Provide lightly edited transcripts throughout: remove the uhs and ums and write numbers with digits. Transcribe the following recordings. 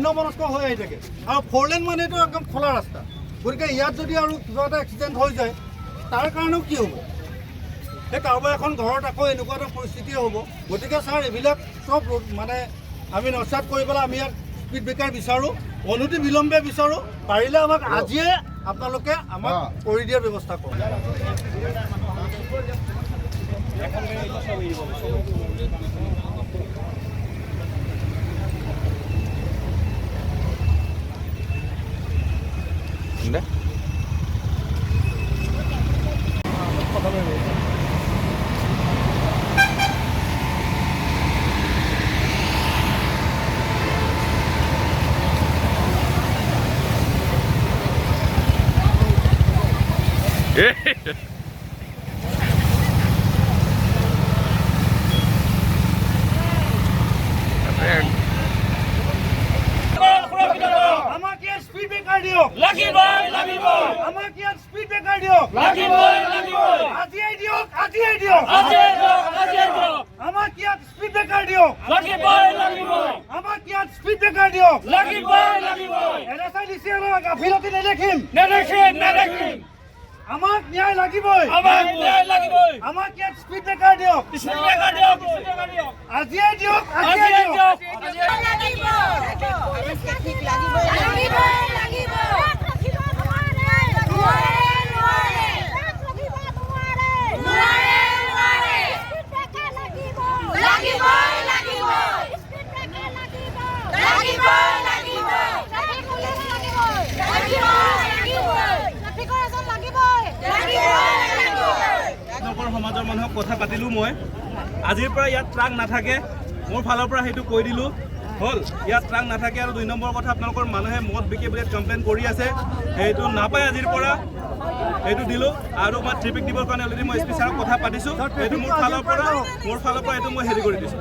অন্যমনস্ক হৈ আহি থাকে আৰু 4 লেন মানেতো একদম খোলা ৰাস্তা গতিকে ইয়াত যদি আৰু কিবা এটা এক্সিডেণ্ট হৈ যায় তাৰ কাৰণেও কি হ'ব সেই কাৰোবাৰ এখন ঘৰত আকৌ এনেকুৱা এটা পৰিস্থিতি হ'ব গতিকে ছাৰ এইবিলাক চব মানে আমি নস্যাৎ কৰি পেলাই আমি ইয়াত স্পীড ব্ৰেকাৰ বিচাৰোঁ অনতি বিলম্বে বিচাৰোঁ পাৰিলে আমাক আজিয়ে আপোনালোকে আমাক কৰি দিয়াৰ ব্যৱস্থা কৰক আমাক ন্যায় লাগিবই আমাক ইয়াত স্পীড ব্ৰেকাৰ দিয়ক আজিয়ে দিয়ক সমাজৰ মানুহক কথা পাতিলোঁ মই আজিৰ পৰা ইয়াত ট্ৰাক নাথাকে মোৰ ফালৰ পৰা সেইটো কৈ দিলোঁ হ'ল ইয়াত ট্ৰাক নাথাকে আৰু 2 নম্বৰ কথা আপোনালোকৰ মানুহে মদ বিকি বুলি কমপ্লেইন কৰি আছে সেইটো নাপায় আজিৰ পৰা সেইটো দিলোঁ আৰু মই ট্ৰেফিক দিবৰ কাৰণে অলৰেডি মই এছ পি ছাৰক কথা পাতিছোঁ সেইটো মোৰ ফালৰ পৰা এইটো মই হেৰি কৰি দিছোঁ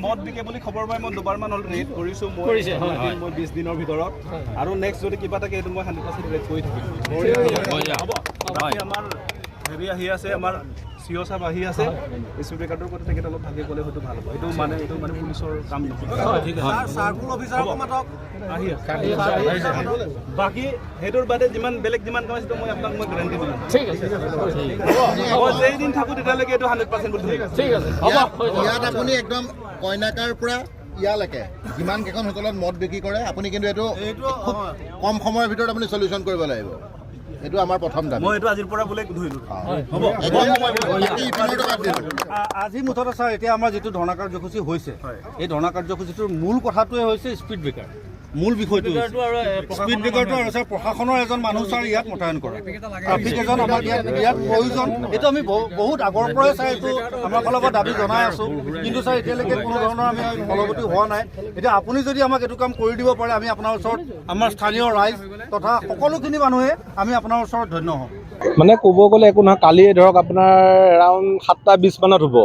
মদ বিকে বুলি খবৰ পাই মই 2বাৰমান হ'ল ৰেড কৰিছোঁ মই 20 দিনৰ ভিতৰত আৰু নেক্সট যদি কিবা থাকে এইটো মই 100% ৰেড কৰি থাকিম আমাৰ হেৰি আহি আছে আমাৰ চিঅ সাহেব আহি আছে স্পীড ব্ৰেকাৰটোৰ কথা তেখেত অলপ ভালকৈ ক'লে হয়তো ভাল হ'ব এইটো মানে পুলিচৰ কাম নহয় চাৰ্কুল অফিচাৰকো মাতক আহি আছে বাকী সেইটোৰ বাদে বেলেগ যিমান কাম আছে মই আপোনাক মই গেৰাণ্টি দিম ঠিক আছে মই যেইদিন থাকোঁ তেতিয়ালৈকে এইটো 100% বুলি ঠিক আছে ইয়াত আপুনি একদম কইনাকাৰ পৰা ইয়ালৈকে যিমান কেইখন হোটেলত মদ বিক্ৰী কৰে আপুনি কিন্তু এইটো খুব কম সময়ৰ ভিতৰত আপুনি সলিউশ্যন কৰিব লাগিব এইটো আমাৰ প্ৰথম দাবী মই এইটো আজিৰ পৰা বোলে ধৰিলোঁ হ'ব আজি মুঠতে ছাৰ এতিয়া আমাৰ যিটো ধৰ্ণা কাৰ্যসূচী হৈছে এই ধৰ্ণা কাৰ্যসূচীটোৰ মূল কথাটোৱে হৈছে স্পীড ব্ৰেকাৰ মূল বিষয়টো স্পীড ব্ৰেকাৰটো আৰু ছাৰ প্ৰশাসনৰ এজন মানুহ ছাৰ ইয়াত মোতায়েন কৰে ট্ৰাফিক এজন আমাৰ ইয়াত প্ৰয়োজন এইটো আমি বহুত আগৰ পৰাই ছাৰ এইটো আমাৰ ফালৰ পৰা দাবী জনাই আছোঁ কিন্তু ছাৰ এতিয়ালৈকে কোনো ধৰণৰ আমি ফলগতি হোৱা নাই এতিয়া আপুনি যদি আমাক এইটো কাম কৰি দিব পাৰে আমি আপোনাৰ ওচৰত আমাৰ স্থানীয় ৰাইজ তথা সকলোখিনি মানুহে আমি আপোনাৰ ওচৰত ধন্য হ'ম মানে ক'ব গ'লে একো নহয় কালি ধৰক আপোনাৰ এৰাউণ্ড 7:20 মানত হ'ব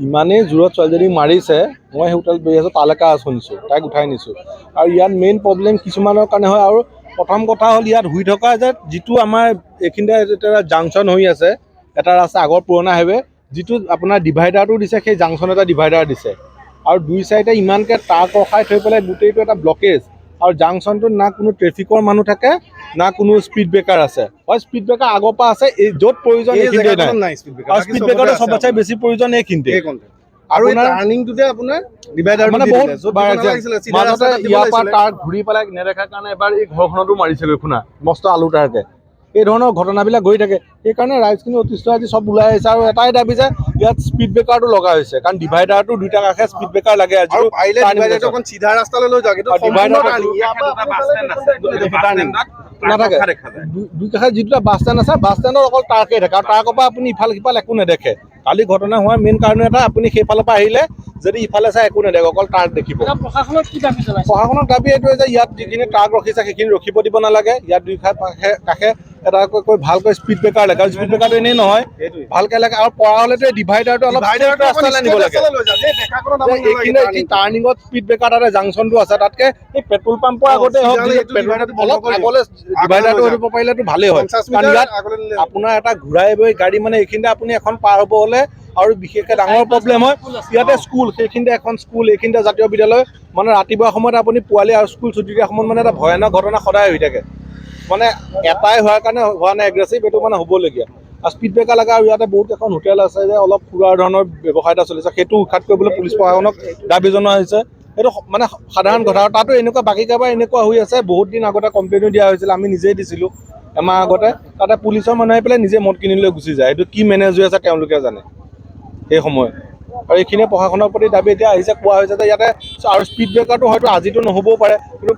ইমানেই জোৰত ছোৱালীজনী মাৰিছে মই সেই হোটেলত বহি আছোঁ তালৈকে শুনিছোঁ তাইক উঠাই নিছোঁ আৰু ইয়াত মেইন প্ৰব্লেম কিছুমানৰ কাৰণে হয় আৰু প্ৰথম কথা হ'ল ইয়াত শুই থকা যে যিটো আমাৰ এইখিনিতে এটা জাংচন হৈ আছে এটা ৰাস্তা আগৰ পুৰণা হাইৱে যিটো আপোনাৰ ডিভাইডাৰটো দিছে সেই জাংচন এটা ডিভাইডাৰ দিছে আৰু দুই চাইডে ইমানকৈ ট্ৰাক ৰখাই থৈ পেলাই গোটেইটো এটা ব্লকেজ আৰু জাংচনটোত না কোনো ট্ৰেফিকৰ মানুহ থাকে না কোনো স্পীড ব্ৰেকাৰ আছে হয় স্পীড ব্ৰেকাৰ আগৰ পৰা আছে এই য'ত প্ৰয়োজন এইখিনিতে নাই আৰু স্পীড ব্ৰেকাৰটো চবতছে বেছি প্ৰয়োজন এইখিনিতে আৰু টাৰ্ণিংটোতে আপোনাৰ ডিভাইডাৰ মানে বহুত মাজতে ইয়াৰ পৰা তাৰ ঘূৰি পেলাই নেদেখাৰ কাৰণে এবাৰ এই ঘৰখনতো মাৰিছিলে শুনা মস্ত আলু টাৰকে এই ধৰণৰ ঘটনাবিলাক গৈ থাকে সেইকাৰণে ৰাইজখিনি অতিষ্ঠ আজি চব ওলাই আহিছে আৰু এটাই দাবী যে ইয়াত স্পীড ব্ৰেকাৰটো লগা হৈছে কাৰণ ডিভাইডাৰটো দুইটা কাষে স্পীড ব্ৰেকাৰ লাগে আজি ডিভাইডাৰটো অকণ চিধা ৰাস্তালৈ লৈ যাওক নাথাকে দুই কাষে যিটো বাছ ষ্টেণ্ড আছে বাছ ষ্টেণ্ডত অকল টাৰকে থাকে আৰু টাৰকৰ পৰা আপুনি ইফাল সিফাল একো নেদেখে কালি ঘটনা হোৱাৰ মেইন কাৰণ এটা, আপুনি সেইফালৰ পৰা আহিলে যদি ইফালে চাই একো নেদেখক, অকল ট্ৰাক দেখিব। প্ৰশাসনক দাবী এইটোৱে যে ইয়াত যিখিনি ট্ৰাক ৰখিছে সেইখিনি ৰখিব দিব নালাগে। ইয়াত দুই কাষে এটা ভালকৈ স্পীড ব্ৰেকাৰ লাগে, আৰু স্পীড ব্ৰেকাৰটো এনেই নহয়, ভালকৈ লাগে। আৰু পৰা হ'লেতো এই ডিভাইডাৰটো অলপ ৰাস্তালৈ নিব লাগে। এইখিনি টাৰ্ণিঙত স্পীড ব্ৰেকাৰ তাতে জাংচনটো আছে, তাতকে এই পেট্ৰল পাম্পৰ আগতে হওক, অলপ আগলৈ ডিভাইডাৰটো দিব পাৰিলেতো ভালেই হয়। কাৰণ ইয়াত আপোনাৰ এটা ঘূৰাই বৈ গাড়ী মানে এইখিনিতে আপুনি এখন পাৰ হ'ব হ'লে আৰু বিশেষকৈ ডাঙৰ প্ৰব্লেম হয়। ইয়াতে স্কুল, সেইখিনিতে এখন স্কুল, এইখিনিতে জাতীয় বিদ্যালয়, মানে ৰাতিপুৱা সময়ত আপুনি পোৱালি আৰু স্কুল ছুটি দিয়া সময়ত মানে এটা ভয়ানক ঘটনা সদায় হৈ থাকে। মানে এটাই হোৱাৰ কাৰণে হোৱা নাই এগ্ৰেছিভ, এইটো মানে হ'বলগীয়া। আৰু স্পীড ব্ৰেকাৰ লাগে। আৰু ইয়াতে বহুত এখন হোটেল আছে যে অলপ ফুৰাৰ ধৰণৰ ব্যৱসায় এটা চলিছে, সেইটো উৎখাত কৰিবলৈ পুলিচ প্ৰশাসনক দাবী জনোৱা হৈছে। সেইটো মানে সাধাৰণ কথা। আৰু তাতো এনেকুৱা বাকী কাৰোবাৰ এনেকুৱা হৈ আছে, বহুত দিন আগতে কমপ্লেইনো দিয়া হৈছিল, আমি নিজেই দিছিলোঁ এমাহ আগতে। তাতে পুলিচৰ মানুহ আহি পেলাই নিজে মদ কিনি লৈ গুচি যায়। এইটো কি মেনেজ হৈ আছে তেওঁলোকে জানে সেই সময়ত। আৰু এইখিনিয়ে প্ৰশাসনৰ প্ৰতি দাবী এতিয়া আহিছে, কোৱা হৈছে যে ইয়াতে আৰু স্পীড ব্ৰেকাৰটো হয়তো আজিতো নহ'বও পাৰে, কিন্তু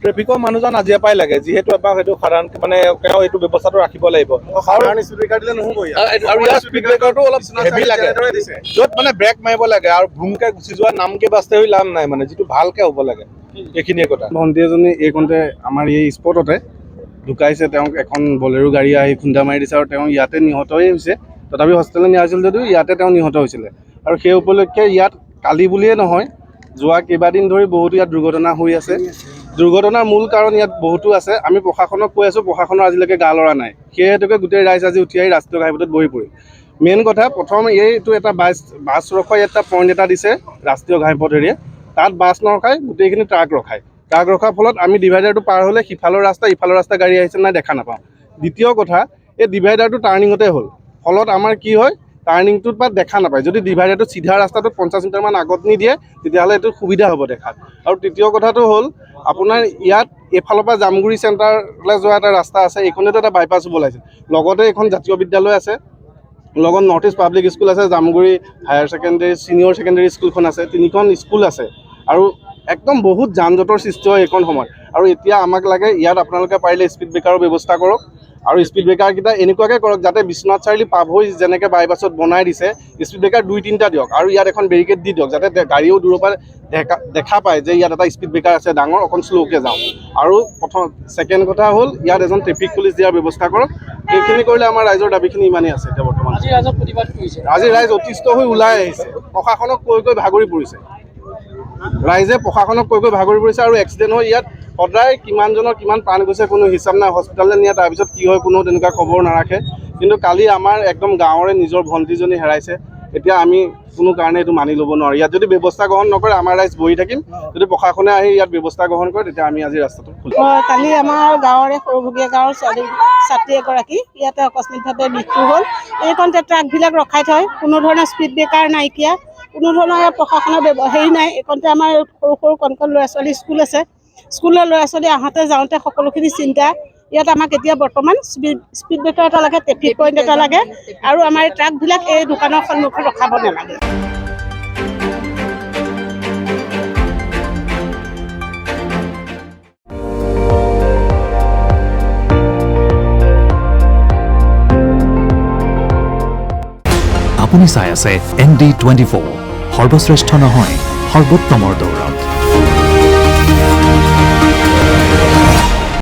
ট্ৰেফিকৰ মানুহজন আজিৰ পৰাই লাগে, যিহেতু এবাৰ সেইটো সাধাৰণ মানে তেওঁ এইটো ব্যৱস্থাটো ৰাখিব লাগিব। আৰু ইয়াৰ স্পীড ব্ৰেকাৰটো অলপ হেভি লাগে, য'ত মানে ব্ৰেক মাৰিব লাগে আৰু ভুমকে গুচি যোৱা নামকে বাস্তে হৈ লাভ নাই, মানে যিটো ভালকে হ'ব লাগে। এইখিনিয়ে কথা। ভণ্টি এজনী এইকণতে আমাৰ এই স্পটতে ঢুকাইছে। তেওঁক এখন বলেৰো গাড়ী আহি খুন্দা মাৰি দিছে আৰু তেওঁ ইয়াতে নিহতই হৈছে। তথাপি হস্পিটেললৈ নিয়া হৈছিল যদিও ইয়াতে তেওঁ নিহত হৈছিলে। আৰু সেই উপলক্ষে ইয়াত কালি বুলিয়ে নহয়, যোৱা কেইবাদিন ধৰি বহুতো ইয়াত দুৰ্ঘটনা হৈ আছে। দুৰ্ঘটনাৰ মূল কাৰণ ইয়াত বহুতো আছে। আমি প্ৰশাসনক কৈ আছোঁ, প্ৰশাসনৰ আজিলৈকে গা লৰা নাই। সেই হেতুকে গোটেই ৰাইজ আজি উঠি আহি ৰাষ্ট্ৰীয় ঘাইপথত বহি পৰি। মেইন কথা, প্ৰথম এইটো এটা বাছ ৰখোৱা এটা পইণ্ট এটা দিছে ৰাষ্ট্ৰীয় ঘাইপথ হেৰিয়ে, তাত বাছ নৰখায়, গোটেইখিনি ট্ৰাক ৰখায়। ট্ৰাক ৰখাৰ ফলত আমি ডিভাইডাৰটো পাৰ হ'লে সিফালৰ ৰাস্তা গাড়ী আহিছে নাই দেখা নাপাওঁ। দ্বিতীয় কথা, এই ডিভাইডাৰটো টাৰ্ণিঙতে হ'ল, ফলত আমাৰ কি হয়, টাৰ্ণিংটোত বা দেখা নাপায়। যদি ডিভাইডাৰটো চিধা ৰাস্তাটোত 50 মিটাৰমান আগত নিদিয়ে তেতিয়াহ'লে এইটো সুবিধা হ'ব দেখাত। আৰু তৃতীয় কথাটো হ'ল আপোনাৰ ইয়াত এইফালৰ পৰা জামগুৰি চেণ্টাৰলৈ যোৱা এটা ৰাস্তা আছে, এইখনেতো এটা বাইপাছ হ'ব লাগিছিল। লগতে এখন জাতীয় বিদ্যালয় আছে, লগত নৰ্থ ইষ্ট পাব্লিক স্কুল আছে, Jamguri higher secondary senior secondary স্কুলখন আছে, 3খন স্কুল আছে। আৰু একদম বহুত যান জঁটৰ সৃষ্টি হয় এইখন সময়ত। আৰু এতিয়া আমাক লাগে ইয়াত আপোনালোকে পাৰিলে স্পীড ব্ৰেকাৰৰ ব্যৱস্থা কৰক। আৰু স্পীড ব্ৰেকাৰকেইটা এনেকুৱাকৈ কৰক যাতে বিশ্বনাথ চাৰিআলি পাৰ হৈ যেনেকৈ বাইপাছত বনাই দিছে, স্পীড ব্ৰেকাৰ 2-3টা দিয়ক। আৰু ইয়াত এখন বেৰিকেড দি দিয়ক, যাতে গাড়ীও দূৰৰ পৰা দেখা পায় যে ইয়াত এটা স্পীড ব্ৰেকাৰ আছে ডাঙৰ, অকণ শ্ল'কৈ যাওঁ। আৰু ছেকেণ্ড কথা হ'ল ইয়াত এজন ট্ৰেফিক পুলিচ দিয়াৰ ব্যৱস্থা কৰক। এইখিনি কৰিলে আমাৰ ৰাইজৰ দাবীখিনি ইমানেই আছে এতিয়া বৰ্তমান। আজি ৰাইজ অতিষ্ঠ হৈ ওলাই আহিছে, প্ৰশাসনক কৈ ভাগৰি পৰিছে। ৰাইজে প্ৰশাসনক কৈ ভাগৰি পৰিছে। আৰু এক্সিডেণ্ট হৈ ইয়াত সদায় কিমানজনৰ কিমান প্ৰাণ গৈছে কোনো হিচাপ নাই। হস্পিটেললৈ নিয়া তাৰপিছত কি হয় কোনো তেনেকুৱা খবৰ নাৰাখে। কিন্তু কালি আমাৰ একদম গাঁৱৰে নিজৰ ভণ্টিজনী হেৰাইছে। এতিয়া আমি কোনো কাৰণে এইটো মানি ল'ব নোৱাৰোঁ। ইয়াত যদি ব্যৱস্থা গ্ৰহণ নকৰে আমাৰ ৰাইজ বহি থাকিম। যদি প্ৰশাসনে আহি ইয়াত ব্যৱস্থা গ্ৰহণ কৰে তেতিয়া আমি আজি ৰাস্তাটো খুলিম। কালি আমাৰ গাঁৱৰে সৰুভগীয়া গাঁৱৰ ছাত্ৰী এগৰাকী ইয়াতে আকস্মিকভাৱে মৃত্যু হ'ল। এইকণতে ট্ৰাকবিলাক ৰখাই থয়, কোনো ধৰণৰ স্পীড ব্ৰেকাৰ নাইকিয়া, কোনো ধৰণৰ প্ৰশাসনৰ হেৰি নাই। এইকণতে আমাৰ সৰু কণ ল'ৰা ছোৱালী স্কুল আছে, স্কুলৰ ল'ৰা ছোৱালী আহোঁতে যাওঁতে সকলোখিনি চিন্তা। ইয়াত আমাক এতিয়া বৰ্তমান স্পীড ব্ৰেকাৰ এটা লাগে, ট্ৰেফিক পইণ্ট এটা লাগে, আৰু আমাৰ এই ট্ৰাকবিলাক এই দোকানৰ সন্মুখত ৰখাব নালাগে। আপুনি চাই আছে ND24, সৰ্বশ্ৰেষ্ঠ নহয় সৰ্বোত্তমৰ দৌৰত।